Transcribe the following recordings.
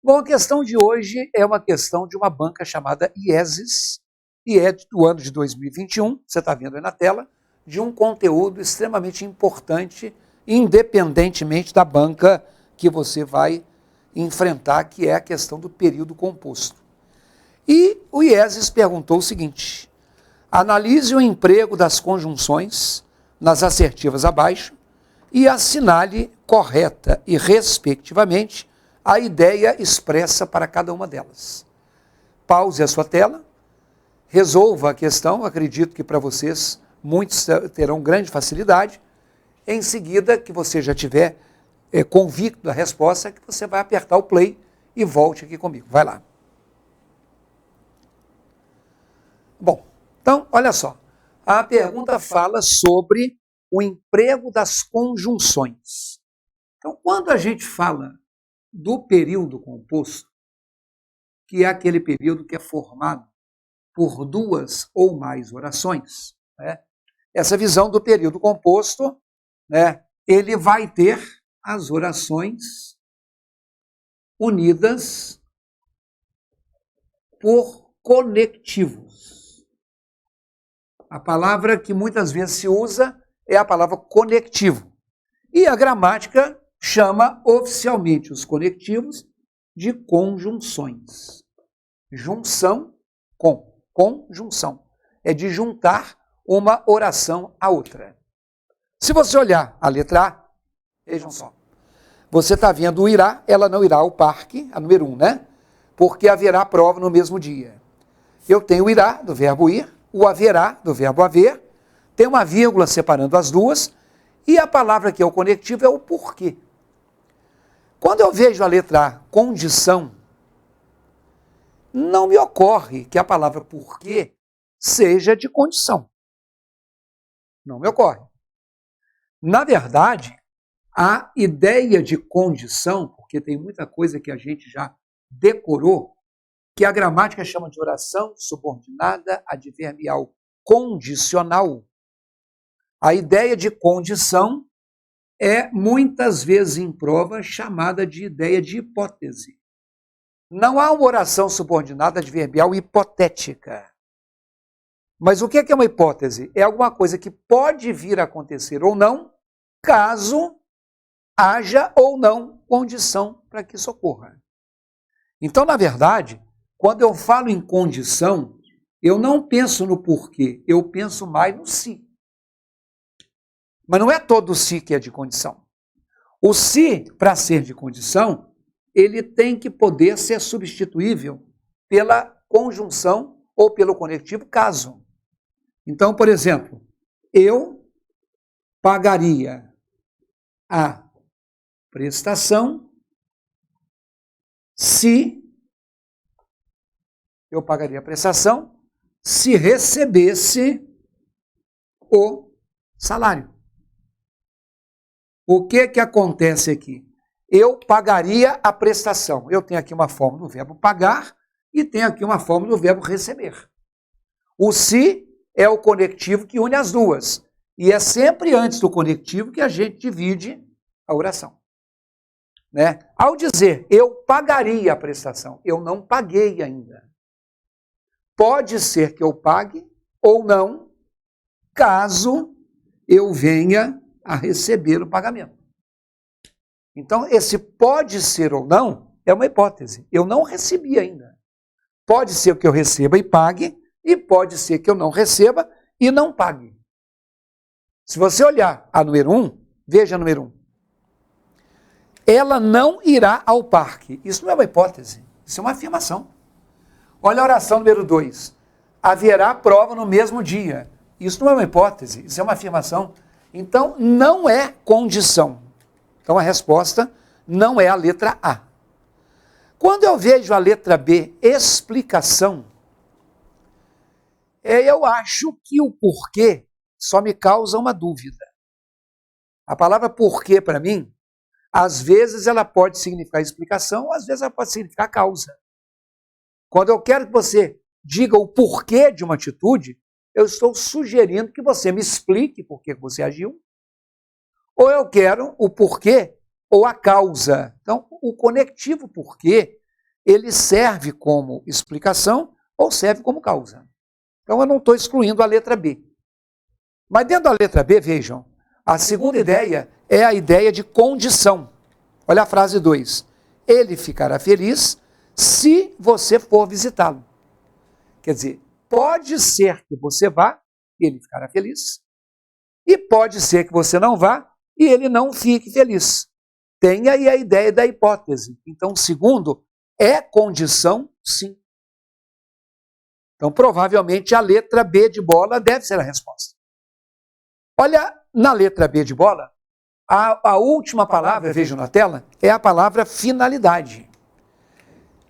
Bom, a questão de hoje é uma questão de uma banca chamada IESES, e é do ano de 2021, você está vendo aí na tela, de um conteúdo extremamente importante, independentemente da banca que você vai enfrentar, que é a questão do período composto. E o IESES perguntou o seguinte: analise o emprego das conjunções nas assertivas abaixo e assinale correta e respectivamente a ideia expressa para cada uma delas. Pause a sua tela, resolva a questão, acredito que para vocês muitos terão grande facilidade. Em seguida, que você já tiver convicto da resposta, que você vai apertar o play e volte aqui comigo. Vai lá. Bom, então, olha só. A pergunta fala sobre o emprego das conjunções. Então, quando a gente fala do período composto, que é aquele período que é formado por duas ou mais orações, né? Essa visão do período composto, né, ele vai ter as orações unidas por conectivos. A palavra que muitas vezes se usa é a palavra conectivo. E a gramática chama oficialmente os conectivos de conjunções. Junção com. Conjunção. É de juntar uma oração à outra. Se você olhar a letra A, vejam só. Você está vendo o irá, ela não irá ao parque, a número 1, né? Porque haverá prova no mesmo dia. Eu tenho o irá, do verbo ir, o haverá, do verbo haver, tem uma vírgula separando as duas, e a palavra que é o conectivo é o porquê. Quando eu vejo a letra A, condição, não me ocorre que a palavra porquê seja de condição. Não me ocorre. Na verdade, a ideia de condição, porque tem muita coisa que a gente já decorou, que a gramática chama de oração subordinada adverbial condicional. A ideia de condição é muitas vezes em prova chamada de ideia de hipótese. Não há uma oração subordinada adverbial hipotética. Mas o que é uma hipótese? É alguma coisa que pode vir a acontecer ou não, caso haja ou não condição para que isso ocorra. Então, na verdade, quando eu falo em condição, eu não penso no porquê, eu penso mais no se. Mas não é todo o se que é de condição. O se, para ser de condição, ele tem que poder ser substituível pela conjunção ou pelo conectivo caso. Então, por exemplo, eu pagaria a prestação se recebesse o salário. O que acontece aqui? Eu pagaria a prestação. Eu tenho aqui uma forma do verbo pagar e tenho aqui uma forma do verbo receber. O se é o conectivo que une as duas. E é sempre antes do conectivo que a gente divide a oração. Né? Ao dizer eu pagaria a prestação, eu não paguei ainda. Pode ser que eu pague ou não, caso eu venha a receber o pagamento. Então, esse pode ser ou não é uma hipótese. Eu não recebi ainda. Pode ser que eu receba e pague, e pode ser que eu não receba e não pague. Se você olhar a número 1, veja a número 1. Ela não irá ao parque. Isso não é uma hipótese, isso é uma afirmação. Olha a oração número 2. Haverá prova no mesmo dia. Isso não é uma hipótese, isso é uma afirmação. Então, não é condição. Então, a resposta não é a letra A. Quando eu vejo a letra B, explicação, eu acho que o porquê só me causa uma dúvida. A palavra porquê, para mim, às vezes ela pode significar explicação, às vezes ela pode significar causa. Quando eu quero que você diga o porquê de uma atitude, eu estou sugerindo que você me explique por que você agiu, ou eu quero o porquê ou a causa. Então, o conectivo porquê, ele serve como explicação ou serve como causa. Então eu não estou excluindo a letra B. Mas dentro da letra B, vejam, a segunda ideia é a ideia de condição. Olha a frase 2. Ele ficará feliz se você for visitá-lo. Quer dizer, pode ser que você vá e ele ficará feliz, e pode ser que você não vá e ele não fique feliz. Tem aí a ideia da hipótese. Então, segundo, é condição, sim. Então, provavelmente, a letra B de bola deve ser a resposta. Olha, na letra B de bola, a última palavra, vejam na tela, é a palavra finalidade.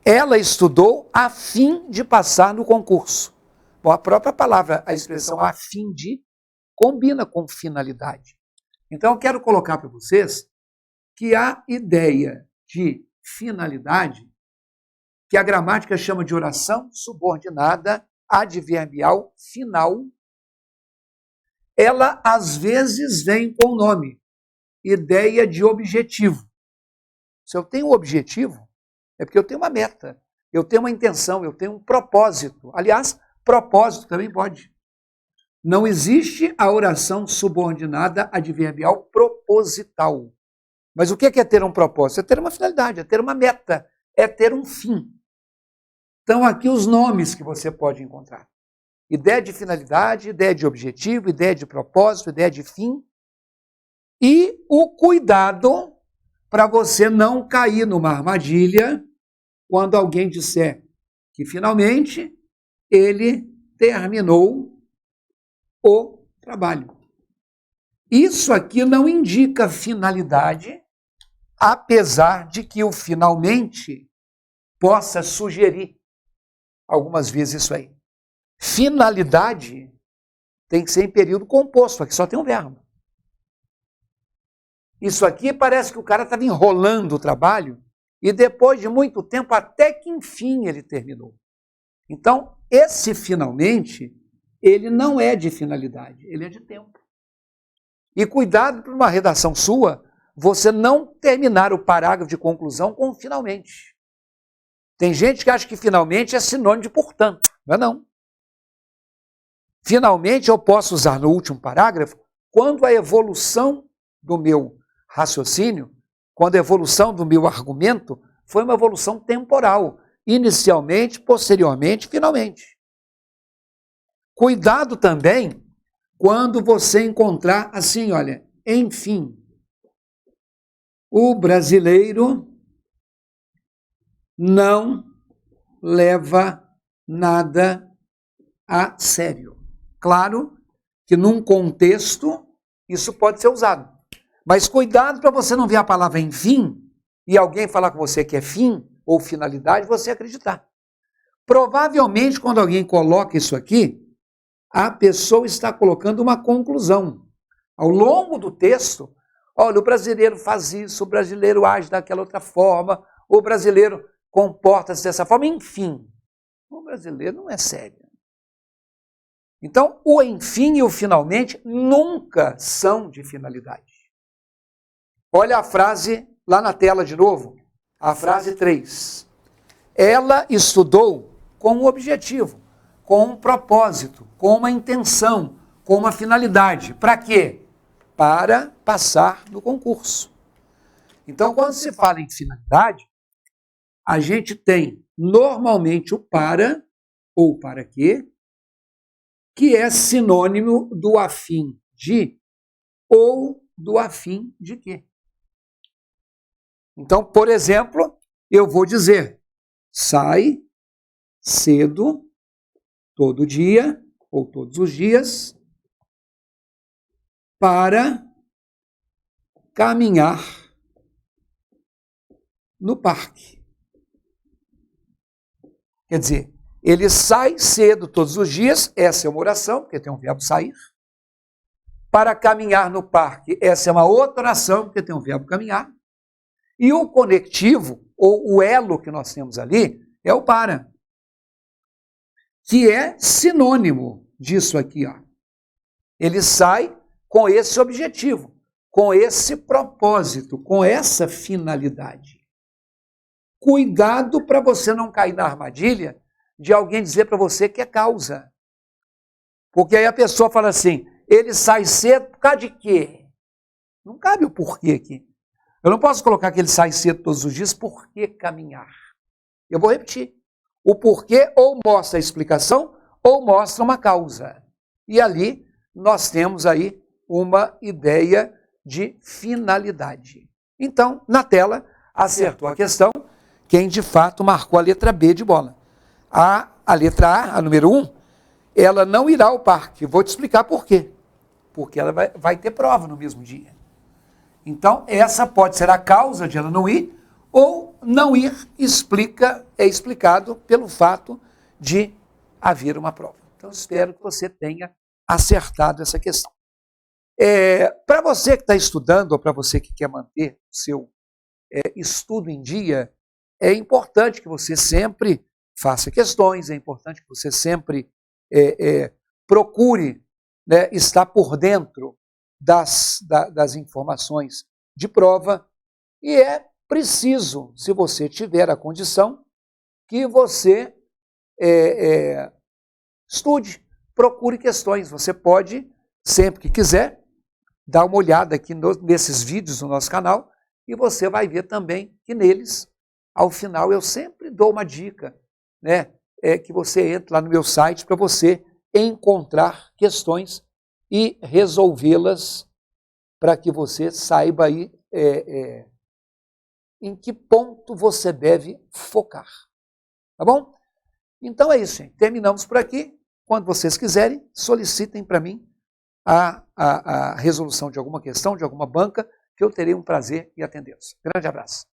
Ela estudou a fim de passar no concurso. Bom, a própria palavra, a expressão a fim de, combina com finalidade. Então, eu quero colocar para vocês que a ideia de finalidade, que a gramática chama de oração subordinada adverbial final, ela às vezes vem com o nome, ideia de objetivo. Se eu tenho um objetivo, é porque eu tenho uma meta, eu tenho uma intenção, eu tenho um propósito. Aliás, propósito também pode. Não existe a oração subordinada adverbial proposital. Mas o que é ter um propósito? É ter uma finalidade, é ter uma meta, é ter um fim. Então, aqui os nomes que você pode encontrar. Ideia de finalidade, ideia de objetivo, ideia de propósito, ideia de fim. E o cuidado para você não cair numa armadilha quando alguém disser que finalmente ele terminou o trabalho. Isso aqui não indica finalidade, apesar de que o finalmente possa sugerir algumas vezes isso aí. Finalidade tem que ser em período composto, aqui só tem um verbo. Isso aqui parece que o cara estava enrolando o trabalho e depois de muito tempo, até que enfim ele terminou. Então, esse finalmente, ele não é de finalidade, ele é de tempo. E cuidado para uma redação sua, você não terminar o parágrafo de conclusão com finalmente. Tem gente que acha que finalmente é sinônimo de portanto, não é não. Finalmente eu posso usar no último parágrafo quando a evolução do meu raciocínio, quando a evolução do meu argumento foi uma evolução temporal, inicialmente, posteriormente, finalmente. Cuidado também quando você encontrar assim, olha, enfim, o brasileiro não leva nada a sério. Claro que num contexto isso pode ser usado. Mas cuidado para você não ver a palavra enfim e alguém falar com você que é fim ou finalidade, você acreditar. Provavelmente, quando alguém coloca isso aqui, a pessoa está colocando uma conclusão. Ao longo do texto, olha, o brasileiro faz isso, o brasileiro age daquela outra forma, o brasileiro comporta-se dessa forma, enfim. O brasileiro não é sério. Então, o enfim e o finalmente nunca são de finalidade. Olha a frase lá na tela de novo, a frase 3. Ela estudou com um objetivo, com um propósito, com uma intenção, com uma finalidade. Para quê? Para passar no concurso. Então, quando se fala em finalidade, a gente tem normalmente o para ou para quê, que é sinônimo do a fim de ou do a fim de quê. Então, por exemplo, eu vou dizer, sai cedo, todo dia, ou todos os dias, para caminhar no parque. Quer dizer, ele sai cedo todos os dias, essa é uma oração, porque tem um verbo sair. Para caminhar no parque, essa é uma outra oração, porque tem um verbo caminhar. E o conectivo, ou o elo que nós temos ali, é o para, que é sinônimo disso aqui, ó. Ele sai com esse objetivo, com esse propósito, com essa finalidade. cuidado para você não cair na armadilha de alguém dizer para você que é causa. Porque aí a pessoa fala assim, ele sai cedo por causa de quê? Não cabe o porquê aqui. Eu não posso colocar que ele sai cedo todos os dias, por que caminhar? Eu vou repetir. O porquê ou mostra a explicação ou mostra uma causa. E ali nós temos aí uma ideia de finalidade. Então, na tela, acertou a questão quem de fato marcou a letra B de bola. A letra A, a número 1, ela não irá ao parque. Vou te explicar por quê. Porque ela vai ter prova no mesmo dia. Então, essa pode ser a causa de ela não ir, ou não ir é explicado pelo fato de haver uma prova. Então, espero que você tenha acertado essa questão. Para você que está estudando, ou para você que quer manter o seu estudo em dia, é importante que você sempre faça questões, é importante que você sempre procure, né, estar por dentro das informações de prova, e é preciso, se você tiver a condição, que você estude, procure questões. Você pode, sempre que quiser, dar uma olhada aqui nesses vídeos do nosso canal, e você vai ver também que neles, ao final, eu sempre dou uma dica, né? Que você entre lá no meu site para você encontrar questões e resolvê-las para que você saiba aí em que ponto você deve focar. Tá bom? Então é isso, gente. Terminamos por aqui. Quando vocês quiserem, solicitem para mim a resolução de alguma questão, de alguma banca, que eu terei um prazer em atendê-los. Grande abraço.